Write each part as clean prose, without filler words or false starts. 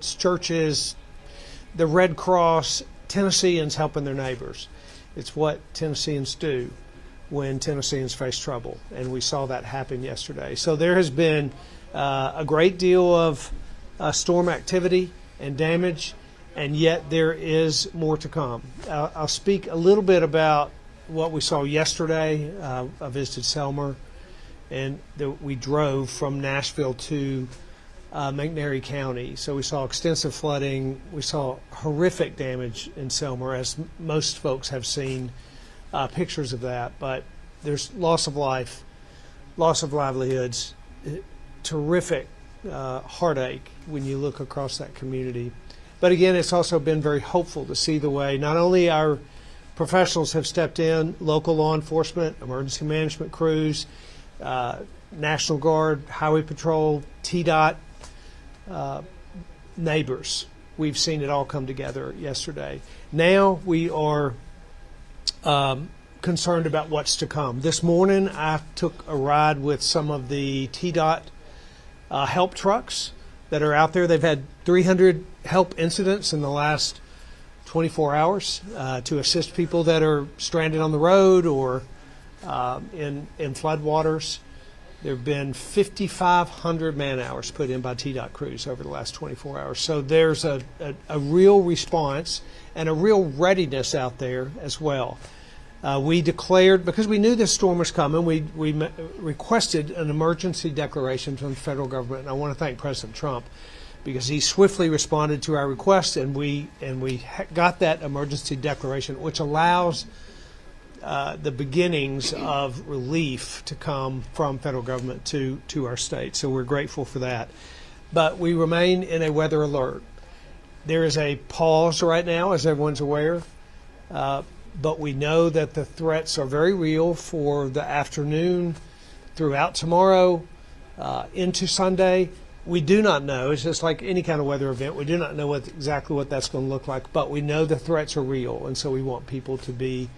churches, the Red Cross, Tennesseans helping their neighbors. It's what Tennesseans do when Tennesseans face trouble, and we saw that happen yesterday. So there has been a great deal of storm activity and damage, and yet there is more to come. I'll speak a little bit about what we saw yesterday. I visited Selmer, and we drove from Nashville to McNairy County. So we saw extensive flooding. We saw horrific damage in Selmer, as most folks have seen pictures of that. But there's loss of life, loss of livelihoods, terrific heartache when you look across that community. But again, it's also been very hopeful to see the way not only our professionals have stepped in, local law enforcement, emergency management crews, National Guard, Highway Patrol, TDOT, neighbors. We've seen it all come together yesterday. Now we are concerned about what's to come. This morning I took a ride with some of the TDOT help trucks that are out there. They've had 300 help incidents in the last 24 hours to assist people that are stranded on the road or in floodwaters. There have been 5,500 man-hours put in by TDOT crews over the last 24 hours. So there's a real response and a real readiness out there as well. We declared, because we knew this storm was coming, we requested an emergency declaration from the federal government. And I want to thank President Trump because he swiftly responded to our request, and we got that emergency declaration, which allows the beginnings of relief to come from federal government to our state. So we're grateful for that. But we remain in a weather alert. There is a pause right now, as everyone's aware, but we know that the threats are very real for the afternoon, throughout tomorrow, into Sunday. We do not know. It's just like any kind of weather event. We do not know exactly what that's going to look like, but we know the threats are real, and so we want people to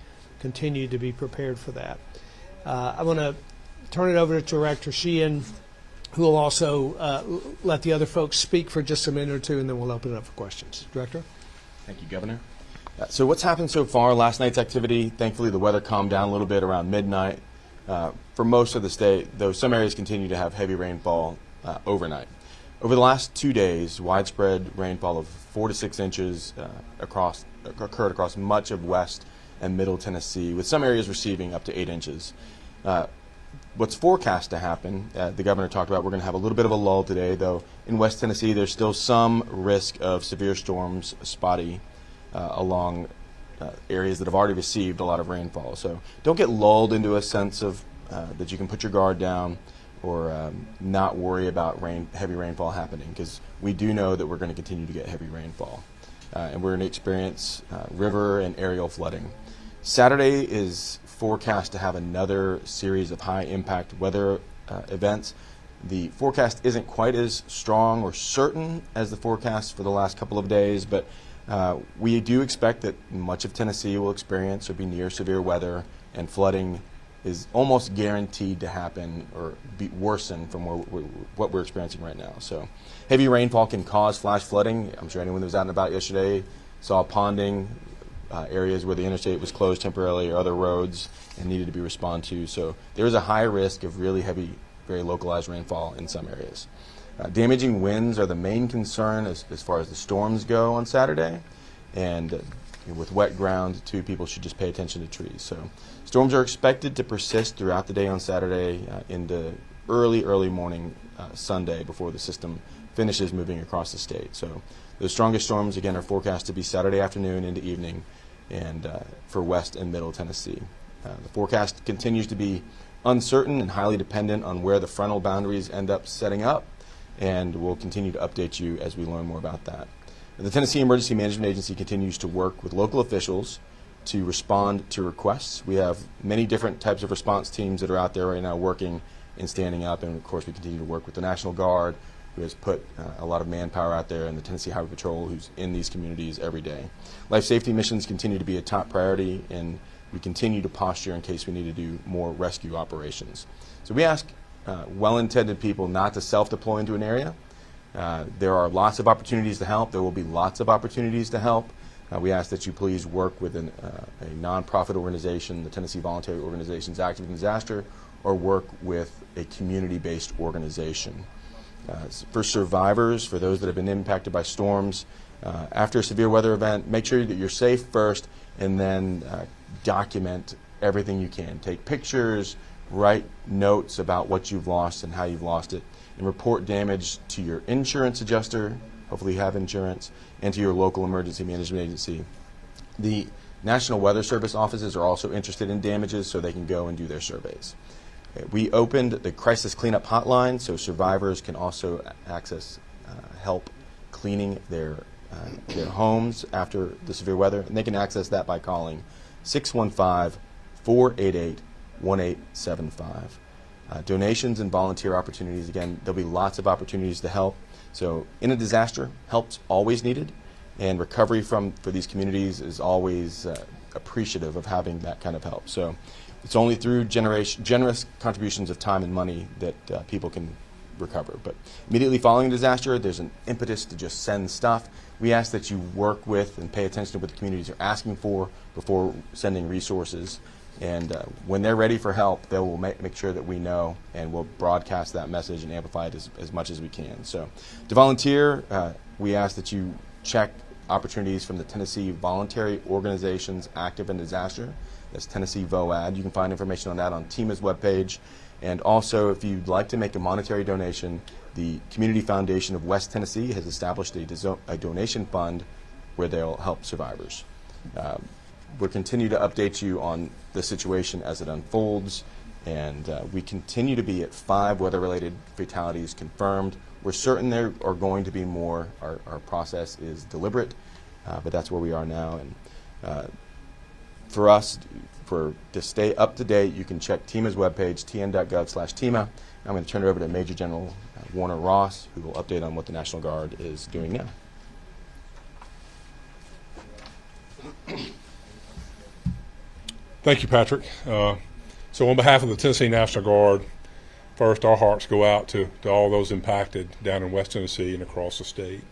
continue to be prepared for that. I want to turn it over to Director Sheehan, who will also let the other folks speak for just a minute or two, and then we'll open it up for questions. Director? Thank you, Governor. So what's happened so far? Last night's activity, thankfully the weather calmed down a little bit around midnight. For most of the state, though some areas continue to have heavy rainfall overnight. Over the last 2 days, widespread rainfall of 4 to 6 inches occurred across much of west and middle Tennessee, with some areas receiving up to 8 inches. What's forecast to happen, the governor talked about, we're going to have a little bit of a lull today, though in West Tennessee there's still some risk of severe storms spotty along areas that have already received a lot of rainfall. So don't get lulled into a sense of that you can put your guard down or not worry about heavy rainfall happening, because we do know that we're going to continue to get heavy rainfall. And we're going to experience river and aerial flooding. Saturday is forecast to have another series of high-impact weather events. The forecast isn't quite as strong or certain as the forecast for the last couple of days, but we do expect that much of Tennessee will experience or be near severe weather, and flooding is almost guaranteed to happen or be worsen from what we're experiencing right now. So heavy rainfall can cause flash flooding. I'm sure anyone that was out and about yesterday saw ponding, areas where the interstate was closed temporarily or other roads and needed to be responded to. So there is a high risk of really heavy, very localized rainfall in some areas. Damaging winds are the main concern as far as the storms go on Saturday. And with wet ground, too, people should just pay attention to trees. So storms are expected to persist throughout the day on Saturday into early morning Sunday before the system finishes moving across the state. So the strongest storms, again, are forecast to be Saturday afternoon into evening and for west and middle Tennessee. The forecast continues to be uncertain and highly dependent on where the frontal boundaries end up setting up, and we'll continue to update you as we learn more about that. The Tennessee Emergency Management Agency continues to work with local officials to respond to requests. We have many different types of response teams that are out there right now working and standing up, and of course we continue to work with the National Guard, who has put a lot of manpower out there, and the Tennessee Highway Patrol, who's in these communities every day. Life safety missions continue to be a top priority, and we continue to posture in case we need to do more rescue operations. So we ask well-intended people not to self-deploy into an area. There are lots of opportunities to help. There will be lots of opportunities to help. We ask that you please work with a nonprofit organization, the Tennessee Voluntary Organizations Active in Disaster, or work with a community-based organization. For survivors, for those that have been impacted by storms, after a severe weather event, make sure that you're safe first, and then document everything you can. Take pictures, write notes about what you've lost and how you've lost it, and report damage to your insurance adjuster, hopefully you have insurance, and to your local emergency management agency. The National Weather Service offices are also interested in damages, so they can go and do their surveys. We opened the crisis cleanup hotline, so survivors can also access help cleaning their homes after the severe weather, and they can access that by calling 615-488-1875. Donations and volunteer opportunities, again, there'll be lots of opportunities to help. So in a disaster, help's always needed, and recovery for these communities is always appreciative of having that kind of help. So it's only through generous contributions of time and money that people can recover. But immediately following a disaster, there's an impetus to just send stuff. We ask that you work with and pay attention to what the communities are asking for before sending resources. And when they're ready for help, they will make sure that we know, and we'll broadcast that message and amplify it as much as we can. So to volunteer, we ask that you check opportunities from the Tennessee Voluntary Organizations Active in Disaster. That's Tennessee VOAD. You can find information on that on TEMA's webpage. And also, if you'd like to make a monetary donation, the Community Foundation of West Tennessee has established a donation fund where they'll help survivors. We'll continue to update you on the situation as it unfolds, and we continue to be at 5 weather-related fatalities confirmed. We're certain there are going to be more. Our process is deliberate, but that's where we are now. And for us, to stay up to date, you can check TEMA's webpage, tn.gov/TEMA. I'm going to turn it over to Major General Warner Ross, who will update on what the National Guard is doing now. Thank you, Patrick. So on behalf of the Tennessee National Guard, first, our hearts go out to all those impacted down in West Tennessee and across the state.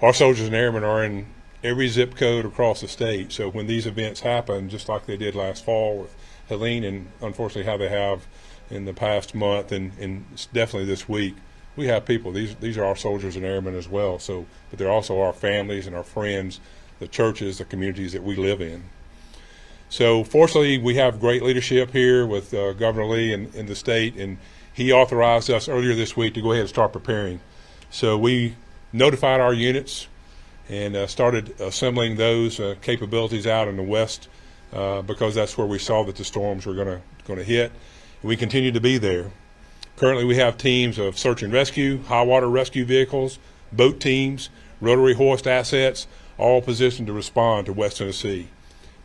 Our soldiers and airmen are in every zip code across the state, so when these events happen, just like they did last fall with Helene, and unfortunately how they have in the past month and definitely this week, we have people. These are our soldiers and airmen as well, but they're also our families and our friends, the churches, the communities that we live in. So fortunately, we have great leadership here with Governor Lee in the state, and he authorized us earlier this week to go ahead and start preparing. So we notified our units and started assembling those capabilities out in the west because that's where we saw that the storms were going to hit. And we continue to be there. Currently, we have teams of search and rescue, high water rescue vehicles, boat teams, rotary hoist assets, all positioned to respond to West Tennessee.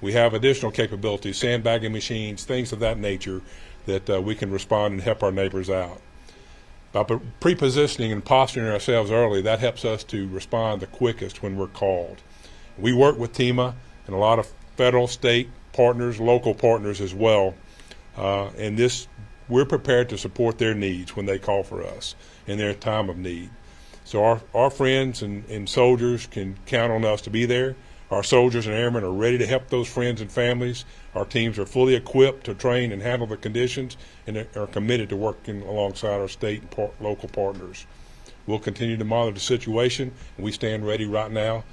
We have additional capabilities, sandbagging machines, things of that nature that we can respond and help our neighbors out. By pre-positioning and posturing ourselves early, that helps us to respond the quickest when we're called. We work with TEMA and a lot of federal, state partners, local partners as well, and we're prepared to support their needs when they call for us in their time of need. So our friends and soldiers can count on us to be there. Our soldiers and airmen are ready to help those friends and families. Our teams are fully equipped to train and handle the conditions and are committed to working alongside our state and local partners. We'll continue to monitor the situation, and we stand ready right now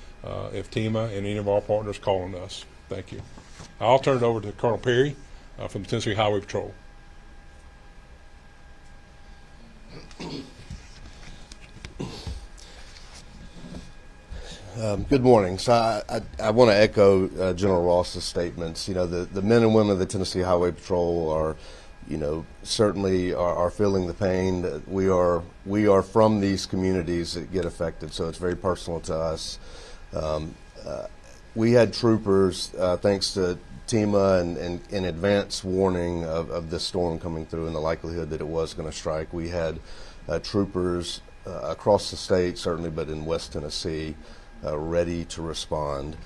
if TEMA and any of our partners call on us. Thank you. I'll turn it over to Colonel Perry from the Tennessee Highway Patrol. Good morning. So I want to echo General Ross's statements. You know, the men and women of the Tennessee Highway Patrol are, certainly are feeling the pain. We are from these communities that get affected, so it's very personal to us. We had troopers, thanks to TEMA and in advance warning of this storm coming through and the likelihood that it was going to strike. We had troopers across the state, certainly, but in West Tennessee, ready to respond,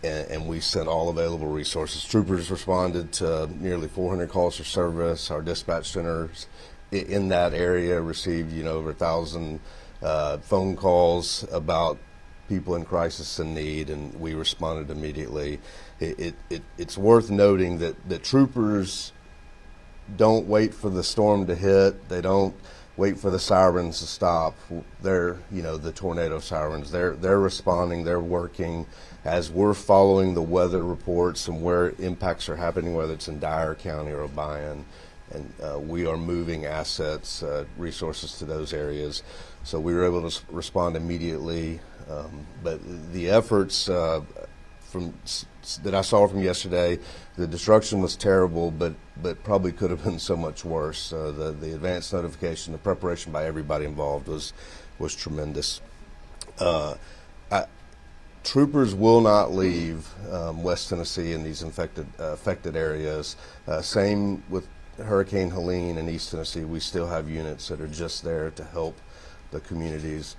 and we sent all available resources. Troopers responded to nearly 400 calls for service. Our dispatch centers in that area received, over 1,000 phone calls about people in crisis and need, and we responded immediately. It's worth noting that troopers don't wait for the storm to hit. They don't wait for the sirens to stop. They're, the tornado sirens. They're responding. They're working as we're following the weather reports and where impacts are happening, whether it's in Dyer County or Obion, and we are moving assets, resources to those areas. So we were able to respond immediately. But the efforts that I saw from yesterday, the destruction was terrible, but probably could have been so much worse. The advance notification, the preparation by everybody involved was tremendous. Troopers will not leave West Tennessee in these affected areas. Same with Hurricane Helene in East Tennessee. We still have units that are just there to help the communities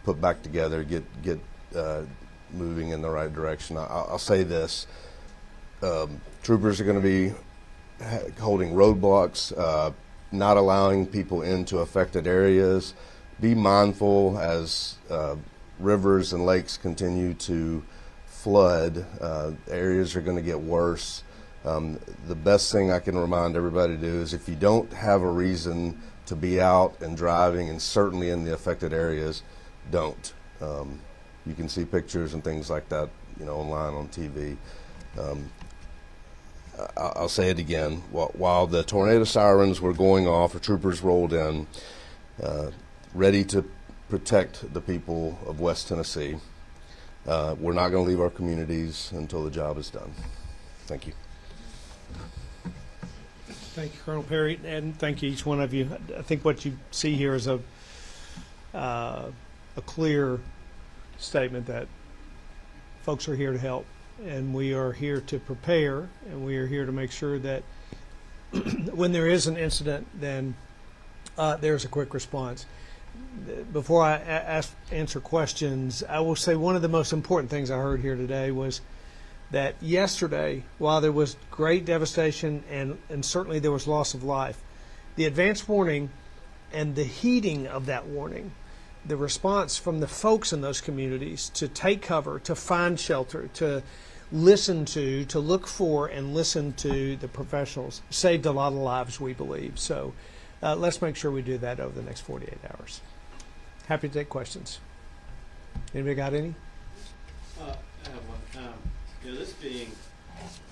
put back together, get moving in the right direction. I'll say this: troopers are going to be holding roadblocks, not allowing people into affected areas. Be mindful as rivers and lakes continue to flood. Areas are going to get worse. The best thing I can remind everybody to do is, if you don't have a reason to be out and driving, and certainly in the affected areas, don't. You can see pictures and things like that, online on TV. I'll say it again. While the tornado sirens were going off, the troopers rolled in, ready to protect the people of West Tennessee. We're not going to leave our communities until the job is done. Thank you. Thank you, Colonel Perry, and thank you, each one of you. I think what you see here is a clear statement that folks are here to help, and we are here to prepare, and we are here to make sure that when there is an incident, then there's a quick response. Before I answer questions, I will say one of the most important things I heard here today was that yesterday, while there was great devastation and certainly there was loss of life, the advance warning and the heeding of that warning, the response from the folks in those communities to take cover, to find shelter, to listen to look for and listen to the professionals, saved a lot of lives, we believe. So let's make sure we do that over the next 48 hours. Happy to take questions. Anybody got any? I have one. This being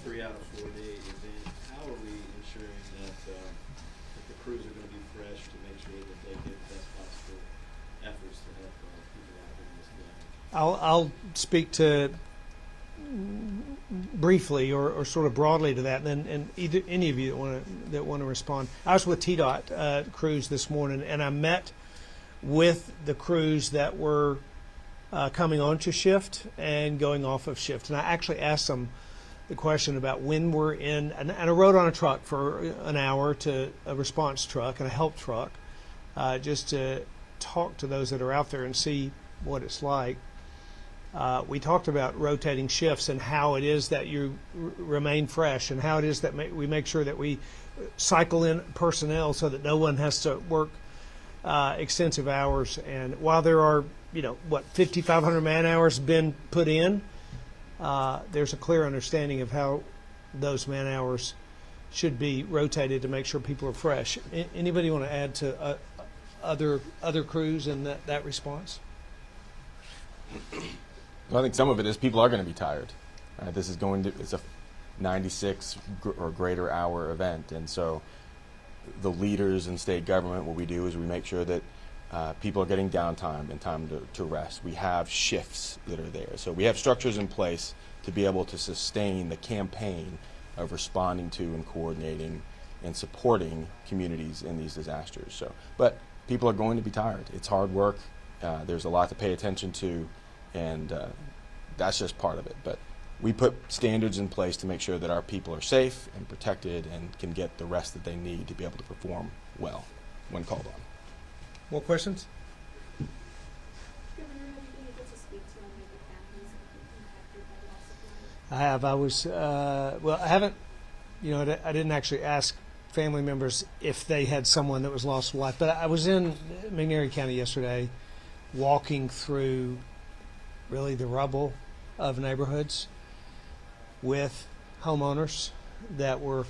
3 out of 4 day event, how are we ensuring that the crews are going to be fresh to make sure that they get the best possible efforts to help people out in this day? I'll speak to briefly or sort of broadly to that, and either any of you that want to respond. I was with TDOT crews this morning, and I met with the crews that were coming onto shift and going off of shift. And I actually asked them the question about when we're in, and I rode on a truck for an hour to a response truck and a help truck, just to talk to those that are out there and see what it's like. We talked about rotating shifts and how it is that you remain fresh, and how it is that we make sure that we cycle in personnel so that no one has to work extensive hours. And while there are 5,500 man hours been put in, there's a clear understanding of how those man hours should be rotated to make sure people are fresh. Anybody want to add to other crews in that response? Well, I think some of it is people are going to be tired. This is it's a 96 or greater hour event, and so the leaders in state government, what we do is we make sure that people are getting downtime and time to rest. We have shifts that are there. So we have structures in place to be able to sustain the campaign of responding to and coordinating and supporting communities in these disasters. But people are going to be tired. It's hard work. There's a lot to pay attention to, and that's just part of it. But we put standards in place to make sure that our people are safe and protected and can get the rest that they need to be able to perform well when called on. More questions? I have. I was, I haven't, I didn't actually ask family members if they had someone that was lost to life. But I was in McNairy County yesterday, walking through really the rubble of neighborhoods with homeowners that were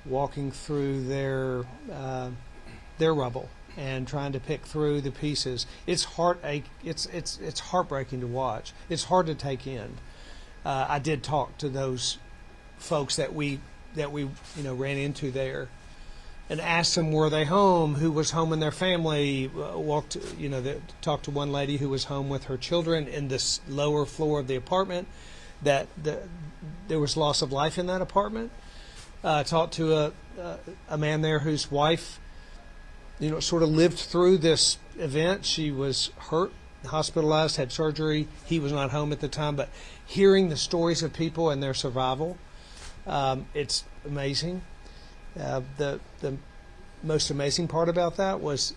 walking through their rubble and trying to pick through the pieces. It's it's heartbreaking to watch. It's hard to take in. I did talk to those folks that we ran into there, and asked them were they home, who was home in their family. Talked to one lady who was home with her children in this lower floor of the apartment. That there was loss of life in that apartment. Talked to a man there whose wife, sort of lived through this event. She was hurt, hospitalized, had surgery. He was not home at the time, but hearing the stories of people and their survival, it's amazing. The most amazing part about that was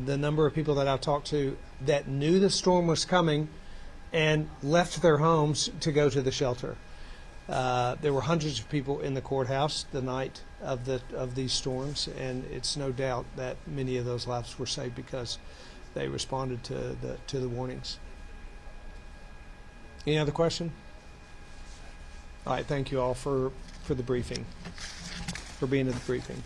the number of people that I talked to that knew the storm was coming and left their homes to go to the shelter. There were hundreds of people in the courthouse the night of these storms, and it's no doubt that many of those lives were saved because they responded to the warnings. Any other question? All right, thank you all for the briefing, for being at the briefing.